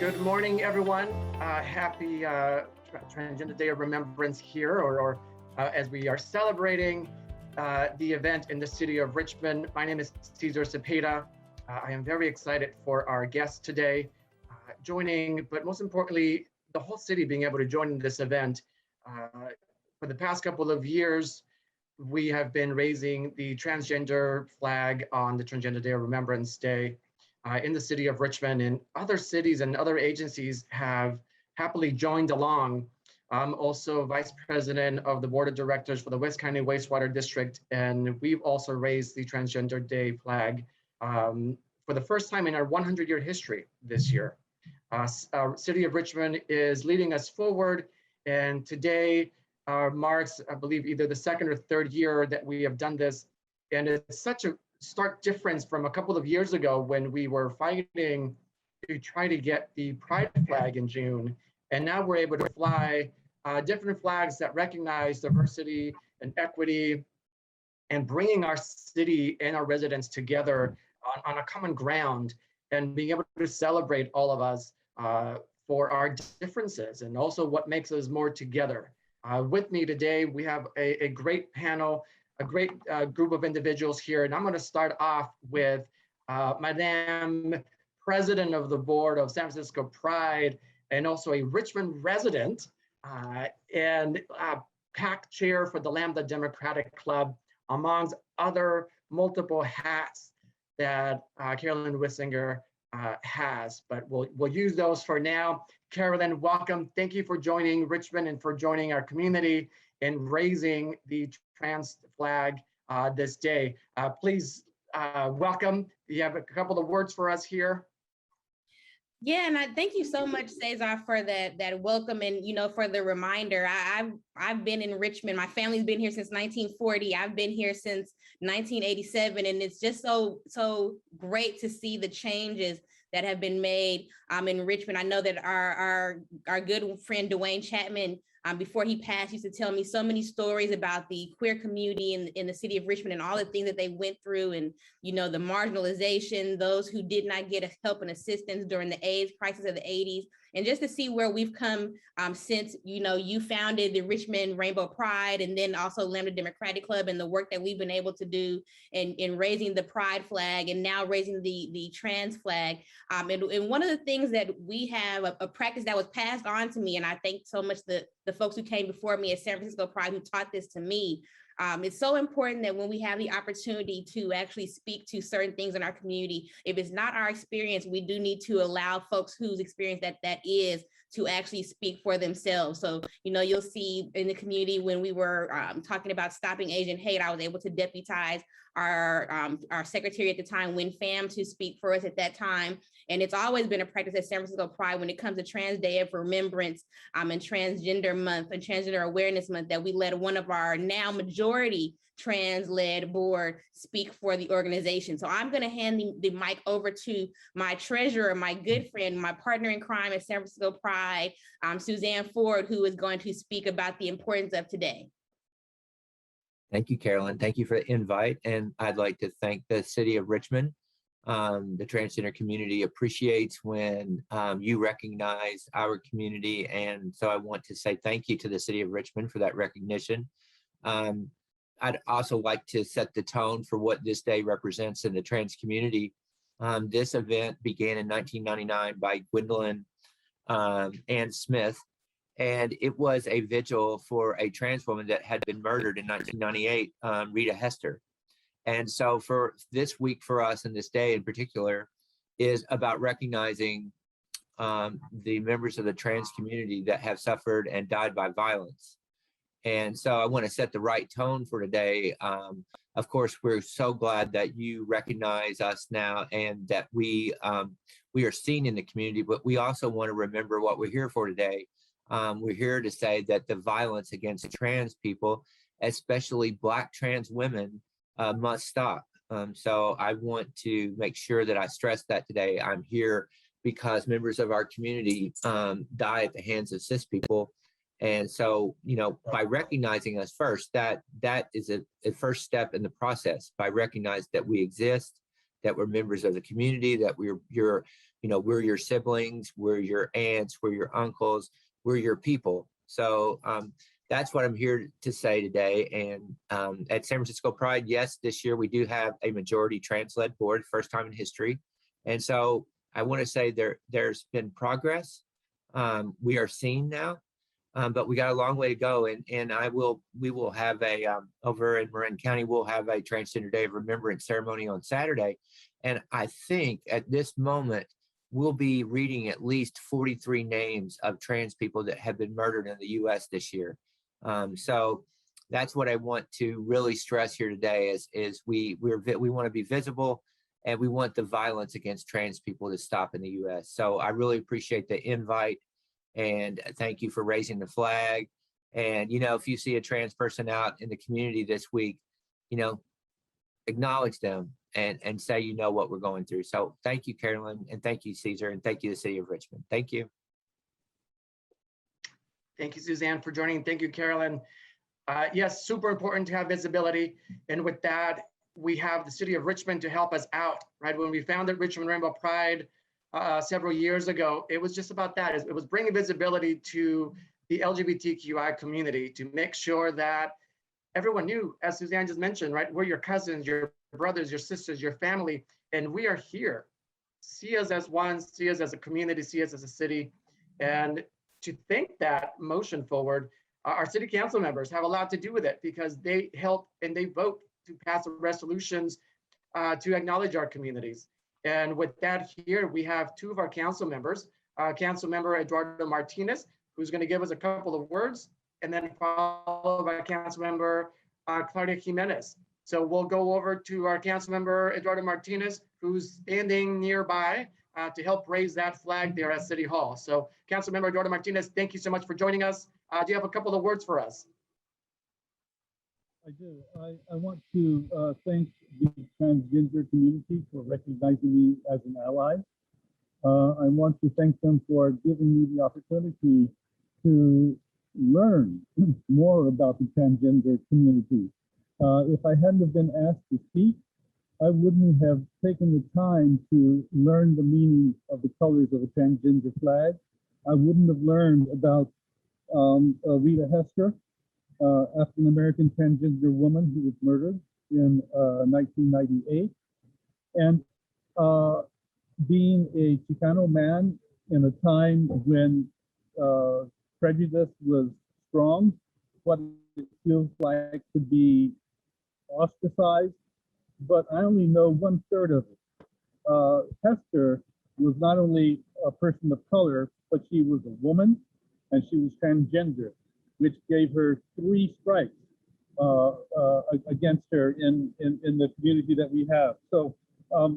Good morning, everyone. Happy Transgender Day of Remembrance here, or as we are celebrating the event in the city of Richmond. My name is Cesar Zepeda. I am very excited for our guests today joining, but most importantly, the whole city being able to join in this event. For the past couple of years, we have been raising the transgender flag on the Transgender Day of Remembrance Day in the city of Richmond, and other cities and other agencies have happily joined along. I'm also vice president of the board of directors for the West County Wastewater District, and we've also raised the Transgender Day flag for the first time in our 100-year history this year. Our City of Richmond is leading us forward, and today marks, I believe, either the second or third year that we have done this, and it's such a stark difference from a couple of years ago when we were fighting to try to get the pride flag in June. And now we're able to fly different flags that recognize diversity and equity and bringing our city and our residents together on a common ground and being able to celebrate all of us for our differences and also what makes us more together. With me today, we have a great panel, a great group of individuals here. And I'm going to start off with Madame President of the Board of San Francisco Pride and also a Richmond resident and PAC chair for the Lambda Democratic Club, amongst other multiple hats that Carolyn Wysinger has, but we'll use those for now. Carolyn, welcome. Thank you for joining Richmond and for joining our community in raising the trans flag this day. Please welcome. You have a couple of words for us here. Yeah, and I thank you so much, Cesar, for that welcome and for the reminder. I've been in Richmond. My family's been here since 1940. I've been here since 1987, and it's just so great to see the changes that have been made in Richmond. I know that our good friend Dwayne Chapman, before he passed, used to tell me so many stories about the queer community in the city of Richmond and all the things that they went through, and the marginalization, those who did not get help and assistance during the AIDS crisis of the 80s. And just to see where we've come since you founded the Richmond Rainbow Pride, and then also Lambda Democratic Club, and the work that we've been able to do in raising the pride flag and now raising the trans flag. And one of the things that we have, a practice that was passed on to me, and I thank so much the folks who came before me at San Francisco Pride who taught this to me. It's so important that when we have the opportunity to actually speak to certain things in our community, if it's not our experience, we do need to allow folks whose experience that is to actually speak for themselves. So, you'll see in the community when we were talking about stopping Asian hate, I was able to deputize our secretary at the time, Win Pham, to speak for us at that time. And it's always been a practice at San Francisco Pride when it comes to Trans Day of Remembrance and Transgender Month and Transgender Awareness Month, that we let one of our now majority trans-led board speak for the organization. So I'm going to hand the mic over to my treasurer, my good friend, my partner in crime at San Francisco Pride, Suzanne Ford, who is going to speak about the importance of today. Thank you, Carolyn. Thank you for the invite. And I'd like to thank the City of Richmond. The transgender community appreciates when you recognize our community. And so I want to say thank you to the City of Richmond for that recognition. I'd also like to set the tone for what this day represents in the trans community. This event began in 1999 by Gwendolyn Ann Smith, and it was a vigil for a trans woman that had been murdered in 1998, Rita Hester. And so for this week for us, and this day in particular, is about recognizing the members of the trans community that have suffered and died by violence. And so I want to set the right tone for today. Of course, we're so glad that you recognize us now and that we are seen in the community, but we also want to remember what we're here for today. We're here to say that the violence against trans people, especially Black trans women, must stop. So I want to make sure that I stress that today. I'm here because members of our community die at the hands of cis people. And so, by recognizing us first, that is a first step in the process, by recognizing that we exist, that we're members of the community, that we're your siblings, we're your aunts, we're your uncles, we're your people. So that's what I'm here to say today. And at San Francisco Pride, yes, this year we do have a majority trans-led board, first time in history. And so I want to say there's been progress. We are seen now, but we got a long way to go. And we will have over in Marin County, we'll have a Transgender Day of Remembrance ceremony on Saturday. And I think at this moment, we'll be reading at least 43 names of trans people that have been murdered in the US this year. So that's what I want to really stress here today is we want to be visible, and we want the violence against trans people to stop in the US. So I really appreciate the invite, and thank you for raising the flag. And, if you see a trans person out in the community this week, acknowledge them and say, what we're going through. So thank you, Carolyn, and thank you, Cesar, and thank you, the City of Richmond. Thank you. Thank you, Suzanne, for joining. Thank you, Carolyn. Yes, super important to have visibility. And with that, we have the City of Richmond to help us out, right? When we founded Richmond Rainbow Pride several years ago, it was just about that. It was bringing visibility to the LGBTQI community to make sure that everyone knew, as Suzanne just mentioned, right? We're your cousins, your brothers, your sisters, your family, and we are here. See us as one, see us as a community, see us as a city. And to think that motion forward, our city council members have a lot to do with it, because they help and they vote to pass the resolutions to acknowledge our communities. And with that here, we have two of our council members, Councilmember Eduardo Martinez, who's going to give us a couple of words, and then followed by Councilmember Claudia Jimenez. So we'll go over to our Councilmember Eduardo Martinez, who's standing nearby to help raise that flag there at City Hall. So Councilmember Eduardo Martinez, thank you so much for joining us. Do you have a couple of words for us? I do. I want to thank the transgender community for recognizing me as an ally. I want to thank them for giving me the opportunity to learn more about the transgender community. If I hadn't have been asked to speak, I wouldn't have taken the time to learn the meaning of the colors of a transgender flag. I wouldn't have learned about Rita Hester, African-American transgender woman who was murdered in 1998. And being a Chicano man in a time when prejudice was strong, what it feels like to be ostracized, but I only know 1/3 of it. Hester was not only a person of color, but she was a woman and she was transgender, which gave her 3 strikes against her in the community that we have. So I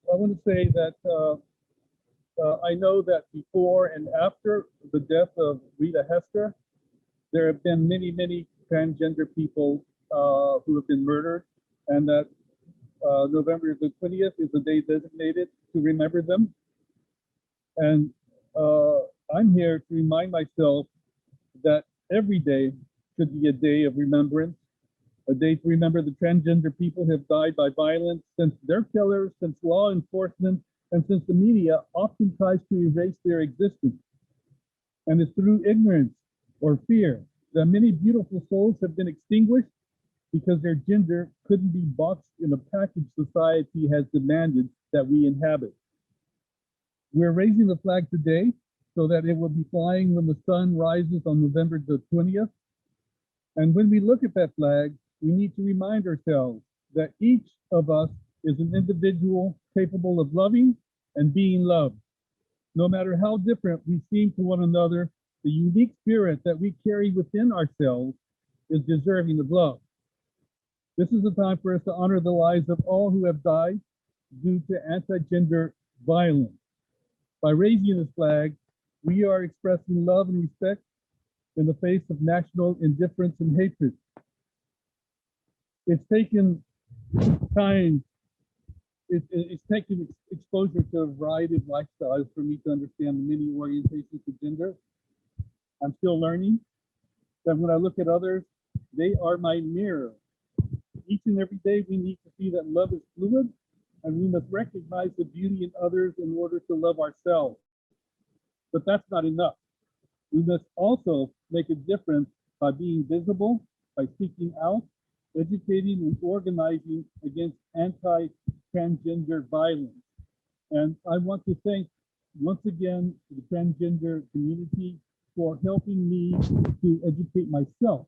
want to say that I know that before and after the death of Rita Hester, there have been many, many transgender people who have been murdered, and that November the 20th is the day designated to remember them. And I'm here to remind myself that every day should be a day of remembrance, a day to remember the transgender people who have died by violence, since their killers, since law enforcement, and since the media often tries to erase their existence. And it's through ignorance or fear that many beautiful souls have been extinguished because their gender couldn't be boxed in a package society has demanded that we inhabit. We're raising the flag today so that it will be flying when the sun rises on November the 20th. And when we look at that flag, we need to remind ourselves that each of us is an individual capable of loving and being loved. No matter how different we seem to one another, the unique spirit that we carry within ourselves is deserving of love. This is a time for us to honor the lives of all who have died due to anti-gender violence. By raising this flag, we are expressing love and respect in the face of national indifference and hatred. It's taken time, it's taken exposure to a variety of lifestyles for me to understand the many orientations of gender. I'm still learning that when I look at others, they are my mirror. Each and every day we need to see that love is fluid and we must recognize the beauty in others in order to love ourselves. But that's not enough. We must also make a difference by being visible, by speaking out, educating and organizing against anti-transgender violence. And I want to thank once again the transgender community for helping me to educate myself,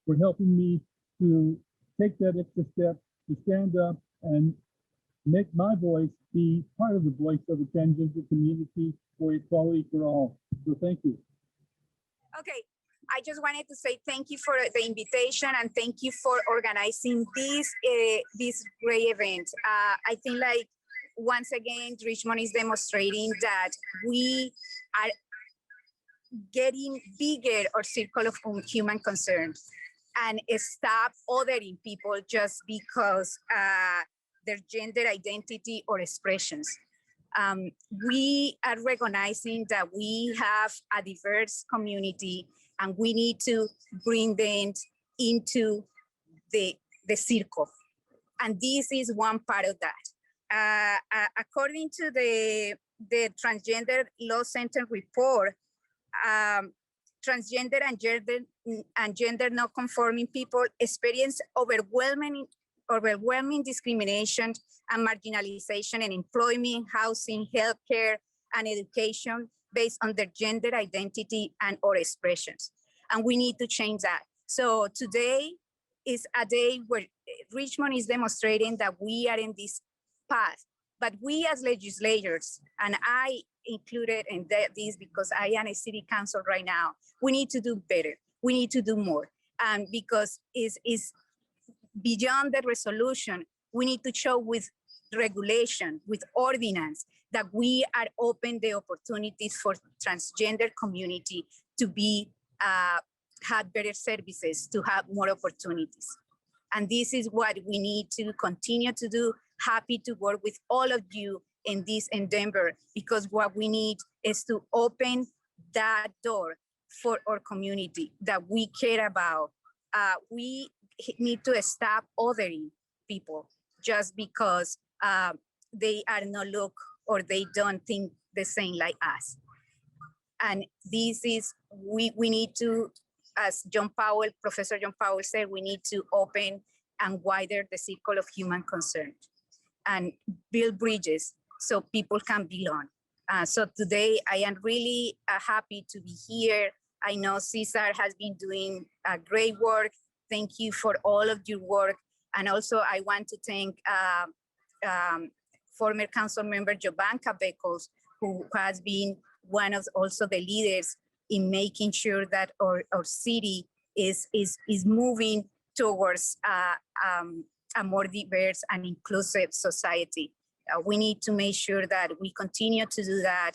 for helping me to take that extra step to stand up and make my voice be part of the voice of the transgender community for equality for all. So thank you. Okay, I just wanted to say thank you for the invitation and thank you for organizing this great event. I think like once again, Richmond is demonstrating that we are getting bigger our circle of human concerns and stop othering people just because their gender identity or expressions. We are recognizing that we have a diverse community and we need to bring them into the circle. And this is one part of that. According to the Transgender Law Center report, transgender and gender non-conforming people experience overwhelming discrimination and marginalization in employment, housing, healthcare, and education based on their gender identity and or expressions. And we need to change that. So today is a day where Richmond is demonstrating that we are in this path, but we as legislators, and I included in this because I am a city council right now, we need to do better. We need to do more. And because it's beyond the resolution, we need to show with regulation, with ordinance, that we are open the opportunities for transgender community to be, have better services, to have more opportunities. And this is what we need to continue to do. Happy to work with all of you in this endeavor, because what we need is to open that door for our community that we care about. We need to stop othering people just because they are not look or they don't think the same like us. And this is, we need to, as Professor John Powell said, we need to open and widen the circle of human concern and build bridges so people can belong. So today I am really happy to be here. I know Cesar has been doing great work. Thank you for all of your work. And also I want to thank former council member Jovanka Beckles, who has been one of also the leaders in making sure that our city is moving towards a more diverse and inclusive society. We need to make sure that we continue to do that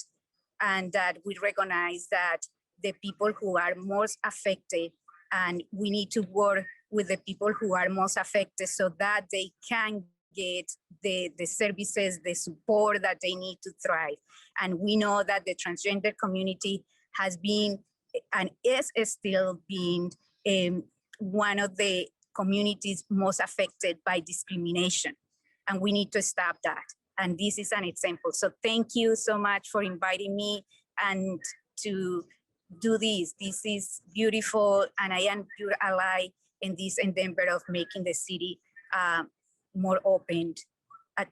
and that we recognize that the people who are most affected, and we need to work with the people who are most affected so that they can get the services, the support that they need to thrive. And we know that the transgender community has been and is still being one of the communities most affected by discrimination. And we need to stop that. And this is an example. So thank you so much for inviting me and to do this. This is beautiful, and I am your ally in this endeavor of making the city more open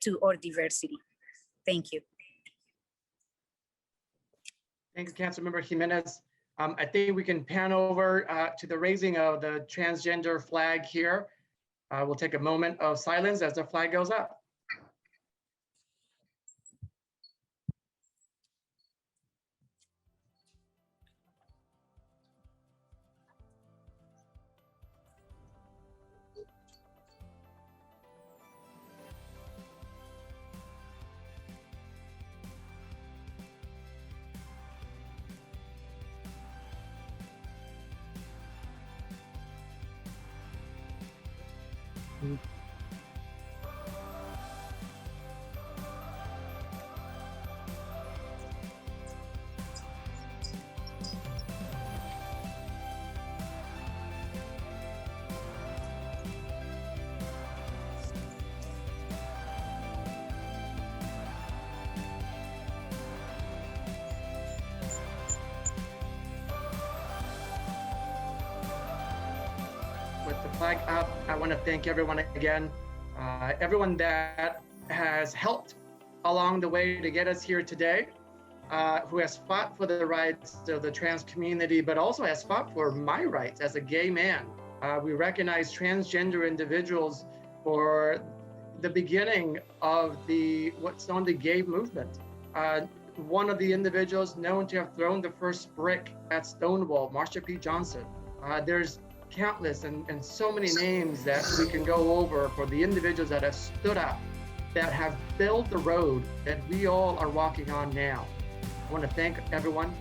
to our diversity. Thank you. Thank you, Councilmember Jimenez. I think we can pan over to the raising of the transgender flag here. We'll take a moment of silence as the flag goes up. flag up. I want to thank everyone again, everyone that has helped along the way to get us here today, who has fought for the rights of the trans community, but also has fought for my rights as a gay man. We recognize transgender individuals for the beginning of what's known the gay movement. One of the individuals known to have thrown the first brick at Stonewall, Marsha P. Johnson. There's countless and so many names that we can go over for the individuals that have stood up, that have built the road that we all are walking on now. I want to thank everyone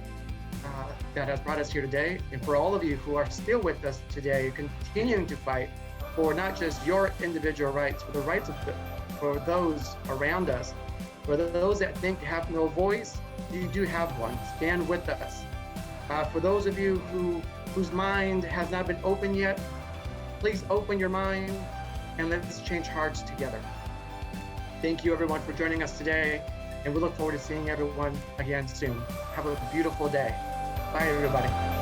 that has brought us here today, and for all of you who are still with us today, continuing to fight for not just your individual rights, for the rights for those around us. For those that think have no voice, you do have one. Stand with us. For those of you whose mind has not been open yet, please open your mind and let's change hearts together. Thank you everyone for joining us today, and we look forward to seeing everyone again soon. Have a beautiful day. Bye everybody.